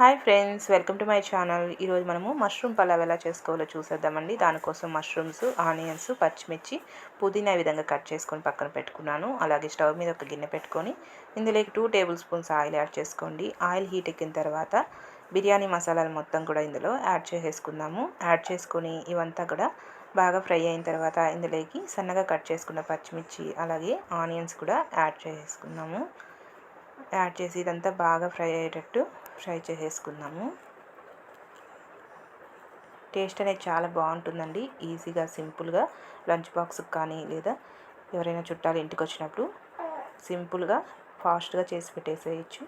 Hi friends, welcome to my channel. ఈరోజు మనము mushroom pulao ఎలా చేసుకోవాలో చూసేద్దామండి. దానికోసం మష్రూమ్స్, ఆనియన్స్, పచ్చిమిర్చి, పుదీనా ఈ విధంగా కట్ చేసుకొని పక్కన పెట్టుకున్నాను. అలాగే స్టవ్ మీద ఒక గిన్నె పెట్టుకొని ఇందులోకి 2 టేబుల్ స్పూన్స్ ఆయిల్ యాడ్ చేసుకోండి. ఆయిల్ హీట్ ఎక్కిన తర్వాత బిర్యానీ మసాలాలు మొత్తం కూడా ఇందులో యాడ్ చేసేసుకుందాము. యాడ్ చేసుకొని ఇవంతా కూడా బాగా ఫ్రై అయిన తర్వాత ఇందులోకి సన్నగా కట్ చేసుకున్న పచ్చిమిర్చి అలాగే ఆనియన్స్ కూడా యాడ్ చేసుకున్నాము. యాడ్ చేసి ఇదంతా బాగా ఫ్రై అయ్యేటట్టు ఫ్రై చేసేసుకుందాము. టేస్ట్ అనేది చాలా బాగుంటుందండి. ఈజీగా సింపుల్గా లంచ్ బాక్స్కి కానీ లేదా ఎవరైనా చుట్టాలు ఇంటికి వచ్చినప్పుడు సింపుల్గా ఫాస్ట్గా చేసి పెట్టేసేయచ్చు.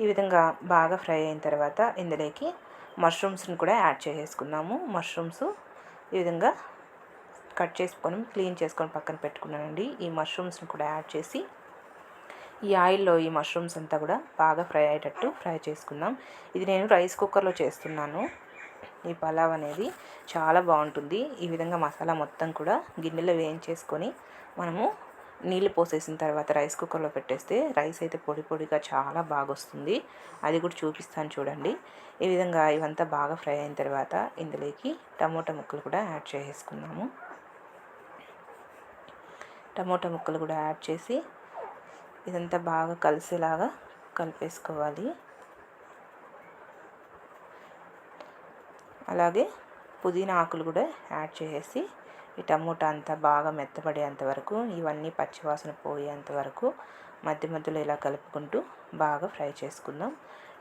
ఈ విధంగా బాగా ఫ్రై అయిన తర్వాత ఇందులోకి మష్రూమ్స్ని కూడా యాడ్ చేసేసుకుందాము. మష్రూమ్స్ ఈ విధంగా కట్ చేసుకొని క్లీన్ చేసుకొని పక్కన పెట్టుకున్నానండి. ఈ మష్రూమ్స్ని కూడా యాడ్ చేసి ఈ ఆయిల్లో ఈ మష్రూమ్స్ అంతా కూడా బాగా ఫ్రై అయ్యేటట్టు ఫ్రై చేసుకుందాం. ఇది నేను రైస్ కుక్కర్లో చేస్తున్నాను. ఈ పలావ్ అనేది చాలా బాగుంటుంది. ఈ విధంగా మసాలా మొత్తం కూడా గిన్నెలో వేయించేసుకొని మనము నీళ్ళు పోసేసిన తర్వాత రైస్ కుక్కర్లో పెట్టేస్తే రైస్ అయితే పొడి పొడిగా చాలా బాగా వస్తుంది. అది కూడా చూపిస్తాను చూడండి. ఈ విధంగా ఇవంతా బాగా ఫ్రై అయిన తర్వాత ఇందులోకి టమోటా ముక్కలు కూడా యాడ్ చేసుకున్నాము. టమోటా ముక్కలు కూడా యాడ్ చేసి ఇదంతా బాగా కలిసేలాగా కలిపేసుకోవాలి. అలాగే పుదీనా ఆకులు కూడా యాడ్ చేసేసి ఈ టమోటా అంతా బాగా మెత్తపడేంత వరకు, ఇవన్నీ పచ్చివాసన పోయేంత వరకు మధ్య మధ్యలో ఇలా కలుపుకుంటూ బాగా ఫ్రై చేసుకుందాం.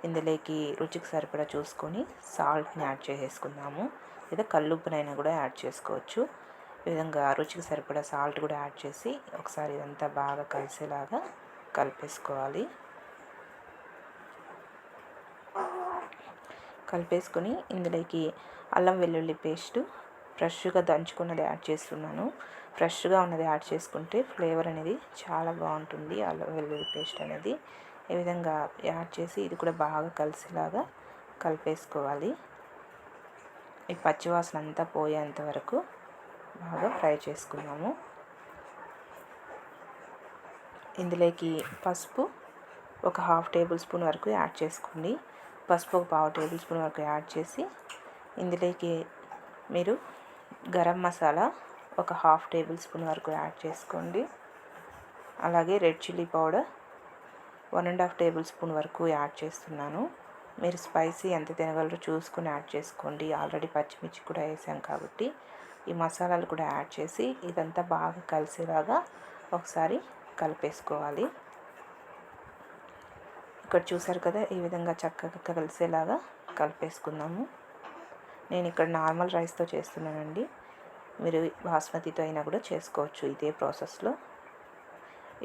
ఇందులోకి రుచికి సరిపడా చూసుకొని సాల్ట్ని యాడ్ చేసేసుకుందాము. లేదా కల్లుప్పునైనా కూడా యాడ్ చేసుకోవచ్చు. ఈ విధంగా రుచికి సరిపడా సాల్ట్ కూడా యాడ్ చేసి ఒకసారి ఇదంతా బాగా కలిసేలాగా కలిపేసుకోవాలి. కలిపేసుకొని ఇందులోకి అల్లం వెల్లుల్లి పేస్టు ఫ్రెష్గా దంచుకున్నది యాడ్ చేస్తున్నాను. ఫ్రెష్గా ఉన్నది యాడ్ చేసుకుంటే ఫ్లేవర్ అనేది చాలా బాగుంటుంది. అల్లం వెల్లుల్లి పేస్ట్ అనేది ఈ విధంగా యాడ్ చేసి ఇది కూడా బాగా కలిసేలాగా కలిపేసుకోవాలి. ఈ పచ్చివాసన అంతా పోయేంత వరకు బాగా ఫ్రై చేసుకున్నాము. ఇందులోకి పసుపు ఒక 1/2 టేబుల్ స్పూన్ వరకు యాడ్ చేసుకోండి. పసుపు ఒక 1/2 టేబుల్ స్పూన్ వరకు యాడ్ చేసి ఇందులోకి మీరు గరం మసాలా ఒక 1/2 టేబుల్ స్పూన్ వరకు యాడ్ చేసుకోండి. అలాగే red chilli powder 1.5 table spoon వరకు యాడ్ చేస్తున్నాను. మీరు స్పైసీ ఎంత తినగలరో చూసుకొని యాడ్ చేసుకోండి. ఆల్రెడీ పచ్చిమిర్చి కూడా వేసాం కాబట్టి ఈ మసాలాలు కూడా యాడ్ చేసి ఇదంతా బాగా కలిసేలాగా ఒకసారి కలిపేసుకోవాలి. ఇక్కడ చూసారు కదా, ఈ విధంగా చక్కగా కలిసేలాగా కలిపేసుకుందాము. నేను ఇక్కడ నార్మల్ రైస్తో చేస్తున్నానండి. మీరు బాస్మతితో అయినా కూడా చేసుకోవచ్చు ఇదే ప్రాసెస్లో.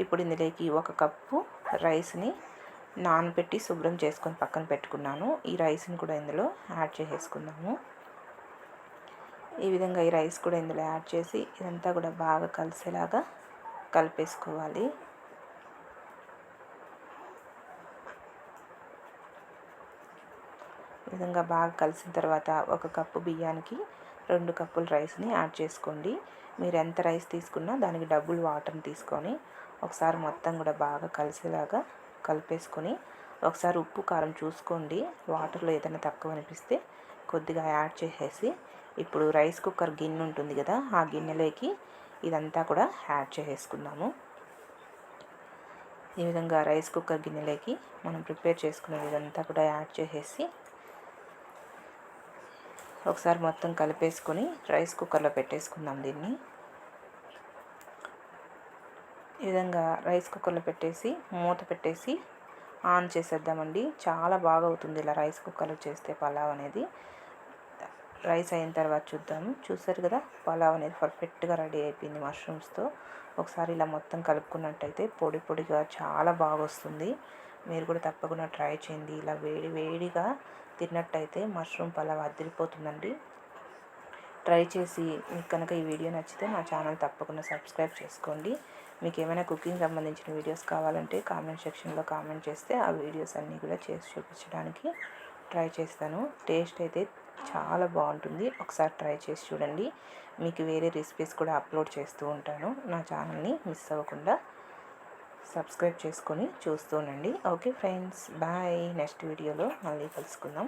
ఇప్పుడు ఇందులోకి 1 కప్పు రైస్ని నానబెట్టి శుభ్రం చేసుకొని పక్కన పెట్టుకున్నాను. ఈ రైస్ని కూడా ఇందులో యాడ్ చేసేసుకుందాము. ఈ విధంగా ఈ రైస్ కూడా ఇందులో యాడ్ చేసి ఇదంతా కూడా బాగా కలిసేలాగా కలిపేసుకోవాలి. ఈ విధంగా బాగా కలిసిన తర్వాత 1 కప్పు బియ్యానికి 2 కప్పుల రైస్ని యాడ్ చేసుకోండి. మీరు ఎంత రైస్ తీసుకున్నా దానికి డబుల్ వాటర్ని తీసుకొని ఒకసారి మొత్తం కూడా బాగా కలిసేలాగా కలిపేసుకొని ఒకసారి ఉప్పు కారం చూసుకోండి. వాటర్లో ఏదైనా తక్కువ అనిపిస్తే కొద్దిగా యాడ్ చేసేసి ఇప్పుడు రైస్ కుక్కర్ గిన్నె ఉంటుంది కదా, ఆ గిన్నెలోకి ఇదంతా కూడా యాడ్ చేసేసుకుందాము. ఈ విధంగా రైస్ కుక్కర్ గిన్నెలోకి మనం ప్రిపేర్ చేసుకునే ఇదంతా కూడా యాడ్ చేసేసి ఒకసారి మొత్తం కలిపేసుకొని రైస్ కుక్కర్లో పెట్టేసుకుందాం దీన్ని. ఈ విధంగా రైస్ కుక్కర్లో పెట్టేసి మూత పెట్టేసి ఆన్ చేసేద్దామండి. చాలా బాగా అవుతుంది ఇలా రైస్ కుక్కర్లో చేస్తే పలావ్ అనేది. రైస్ అయిన తర్వాత చూద్దాము. చూసారు కదా, పలావ్ అనేది పర్ఫెక్ట్గా రెడీ అయిపోయింది మష్రూమ్స్తో. ఒకసారి ఇలా మొత్తం కలుపుకున్నట్టయితే పొడి పొడిగా చాలా బాగా వస్తుంది. మీరు కూడా తప్పకుండా ట్రై చేయండి. ఇలా వేడి వేడిగా తిన్నట్టయితే మష్రూమ్ పలావ్ అదిరిపోతుందండి. ట్రై చేసి మీకు కనుక ఈ వీడియో నచ్చితే నా ఛానల్ తప్పకుండా సబ్స్క్రైబ్ చేసుకోండి. మీకు ఏమైనా కుకింగ్ సంబంధించిన వీడియోస్ కావాలంటే కామెంట్ సెక్షన్లో కామెంట్ చేస్తే ఆ వీడియోస్ అన్నీ కూడా చేసి చూపించడానికి ట్రై చేస్తాను. టేస్ట్ అయితే చాలా బాగుంటుంది. ఒకసారి ట్రై చేసి చూడండి. మీకు వేరే రెసిపీస్ కూడా అప్లోడ్ చేస్తూ ఉంటాను. నా ఛానల్ని మిస్ అవ్వకుండా సబ్స్క్రైబ్ చేసుకొని చూస్తూనండి. Okay friends, bye. నెక్స్ట్ వీడియోలో మళ్ళీ కలుసుకుందాం.